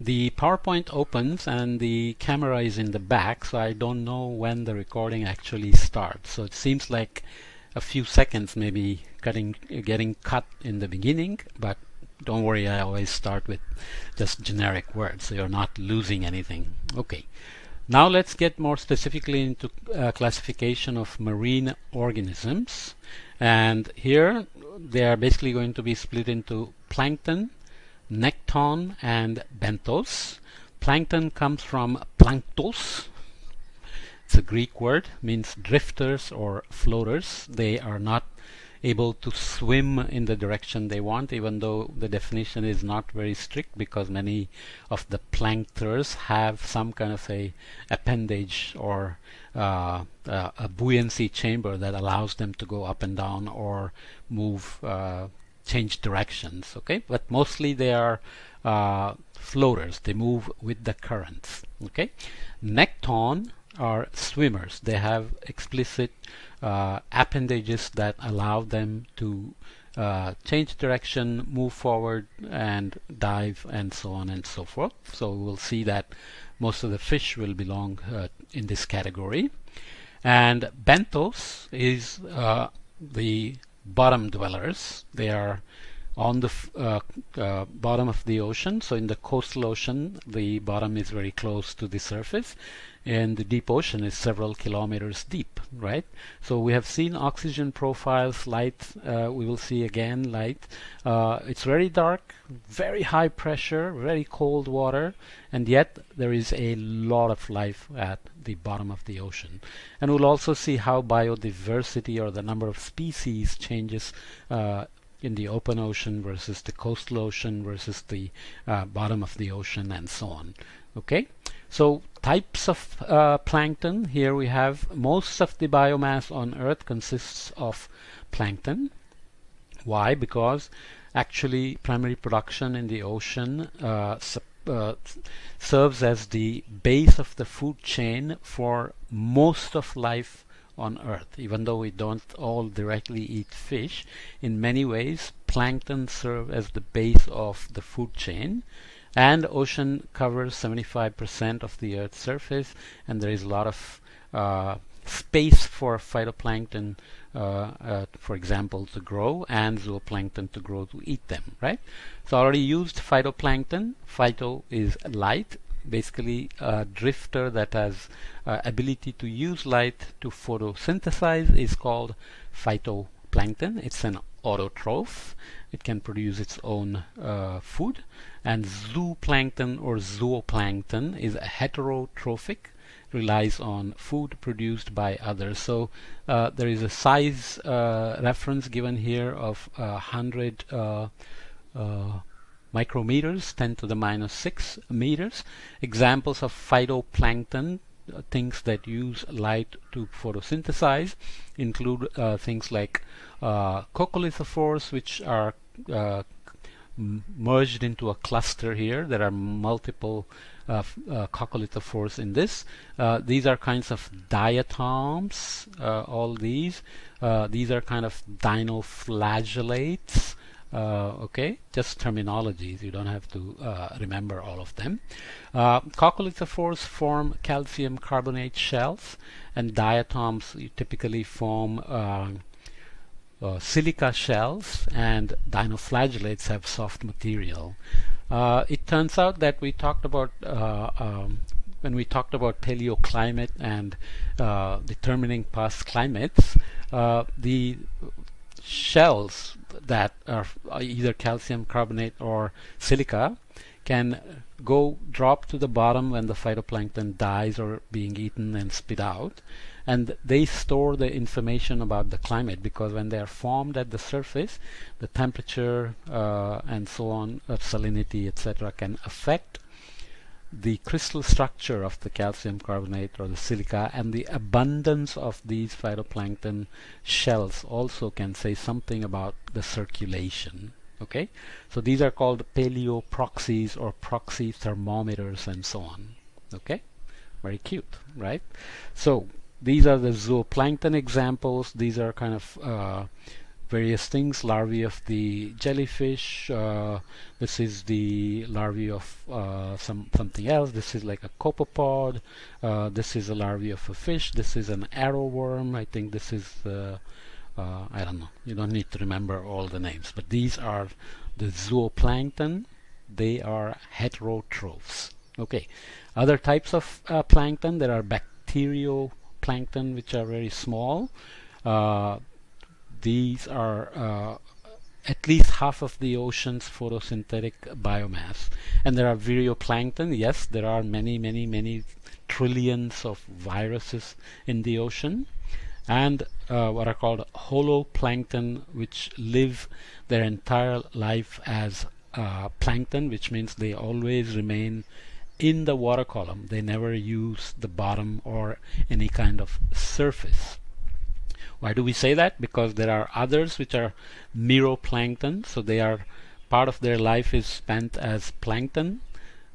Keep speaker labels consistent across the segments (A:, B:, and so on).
A: The PowerPoint opens and the camera is in the back, so I don't know when the recording actually starts. So it seems like a few seconds maybe getting cut in the beginning, but don't worry, I always start with just generic words, so you're not losing anything. Okay. Now let's get more specifically into classification of marine organisms. And here they are basically going to be split into plankton, nekton, and benthos. Plankton comes from planktos. It's a Greek word, means drifters or floaters. They are not able to swim in the direction they want, even though the definition is not very strict, because many of the plankters have some kind of a appendage or a buoyancy chamber that allows them to go up and down or move, change directions. Okay, but mostly they are floaters. They move with the currents. Okay, nekton are swimmers. They have explicit appendages that allow them to change direction, move forward, and dive, and so on and so forth. So we'll see that most of the fish will belong in this category. And benthos is the bottom dwellers. They are on the bottom of the ocean. So in the coastal ocean, the bottom is very close to the surface, and the deep ocean is several kilometers deep, right? So we have seen oxygen profiles, light, we will see again light. It's very dark, very high pressure, very cold water, and yet there is a lot of life at the bottom of the ocean. And we'll also see how biodiversity, or the number of species, changes in the open ocean versus the coastal ocean versus the bottom of the ocean, and so on. Okay, so types of plankton. Here we have most of the biomass on Earth consists of plankton. Why? Because actually primary production in the ocean serves as the base of the food chain for most of life on Earth. Even though we don't all directly eat fish, in many ways plankton serve as the base of the food chain. And ocean covers 75% of the Earth's surface, and there is a lot of space for phytoplankton, for example, to grow, and zooplankton to grow to eat them, right? So I already used phytoplankton. Phyto is light, basically a drifter that has ability to use light to photosynthesize is called phytoplankton. It's an autotroph. It can produce its own food. And zooplankton or zooplankton is heterotrophic, relies on food produced by others. So there is a size reference given here of 100 micrometers, 10 to the minus 6 meters. Examples of phytoplankton, things that use light to photosynthesize, include things like coccolithophores, which are merged into a cluster here. There are multiple coccolithophores in this. These are kinds of diatoms, all these. These are kind of dinoflagellates. Okay, just terminologies, you don't have to remember all of them. Coccolithophores form calcium carbonate shells, and diatoms typically form silica shells, and dinoflagellates have soft material. It turns out that we talked about when we talked about paleoclimate and determining past climates, the shells that are either calcium carbonate or silica can drop to the bottom when the phytoplankton dies or being eaten and spit out, and they store the information about the climate, because when they are formed at the surface, the temperature and so on, salinity, etc., can affect the crystal structure of the calcium carbonate or the silica, and the abundance of these phytoplankton shells also can say something about the circulation. Okay, so these are called paleoproxies or proxy thermometers and so on. Okay, very cute, right? So these are the zooplankton examples. These are kind of various things, larvae of the jellyfish. This is the larvae of something else. This is like a copepod. This is a larvae of a fish. This is an arrowworm. I think this is I don't know. You don't need to remember all the names, but these are the zooplankton. They are heterotrophs. Okay. Other types of plankton, there are bacterioplankton, which are very small. These are at least half of the ocean's photosynthetic biomass. And there are virioplankton. Yes, there are many trillions of viruses in the ocean. And what are called holoplankton, which live their entire life as plankton, which means they always remain in the water column. They never use the bottom or any kind of surface. Why do we say that? Because there are others which are meroplankton, so they are part of their life is spent as plankton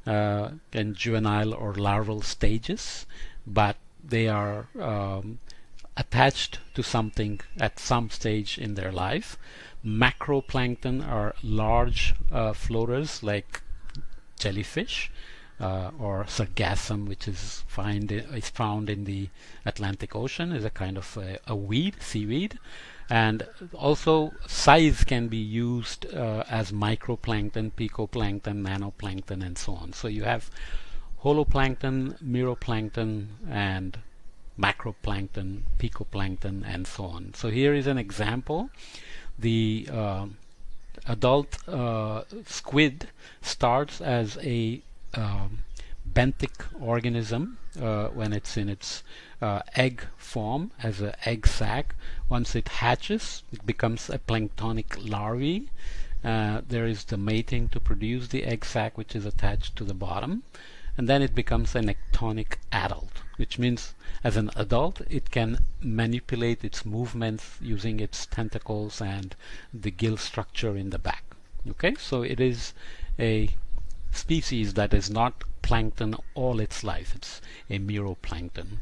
A: in juvenile or larval stages, but they are attached to something at some stage in their life. Macroplankton are large floaters like jellyfish or sargassum, which is found in the Atlantic Ocean, is a kind of a weed, seaweed. And also size can be used as microplankton, picoplankton, nanoplankton, and so on. So you have holoplankton, meroplankton, and macroplankton, picoplankton, and so on. So here is an example. The adult squid starts as a benthic organism when it's in its egg form as an egg sac. Once it hatches, it becomes a planktonic larvae. There is the mating to produce the egg sac, which is attached to the bottom, and then it becomes a nectonic adult, which means as an adult it can manipulate its movements using its tentacles and the gill structure in the back. Okay, so it is a species that is not plankton all its life. It's a meroplankton.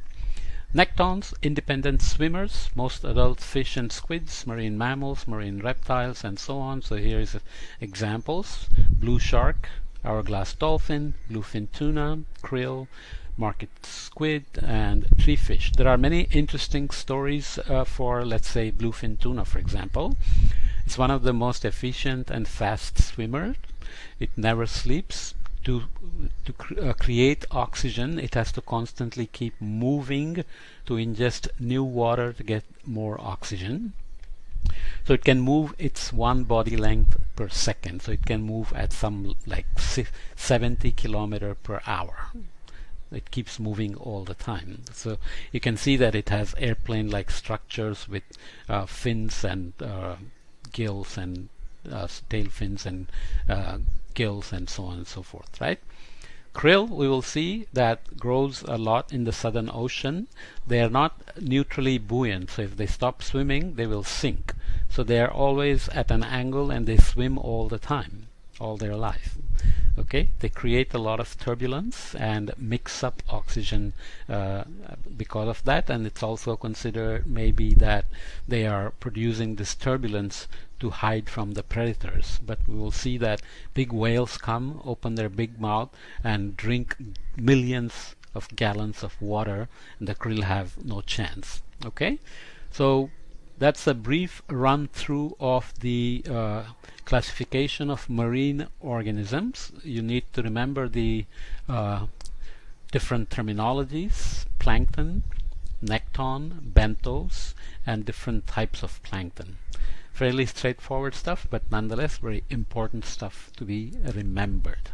A: Nectons, independent swimmers, most adult fish and squids, marine mammals, marine reptiles, and so on. So here is examples: blue shark, hourglass dolphin, bluefin tuna, krill, market squid, and tree fish. There are many interesting stories for, let's say, bluefin tuna, for example. It's one of the most efficient and fast swimmers. It never sleeps. To create oxygen, it has to constantly keep moving to ingest new water to get more oxygen. So it can move its one body length per second. So it can move at some like 70 kilometers per hour. It keeps moving all the time. So you can see that it has airplane-like structures with fins and gills and tail fins and gills and so on and so forth, right? Krill, we will see, that grows a lot in the Southern Ocean. They are not neutrally buoyant, so if they stop swimming, they will sink. So they are always at an angle and they swim all the time, all their life. Okay, they create a lot of turbulence and mix up oxygen because of that, and it's also considered maybe that they are producing this turbulence to hide from the predators. But we will see that big whales come, open their big mouth, and drink millions of gallons of water, and the krill have no chance. Okay, so that's a brief run through of the classification of marine organisms. You need to remember the different terminologies: plankton, necton, benthos, and different types of plankton. Fairly straightforward stuff, but nonetheless very important stuff to be remembered.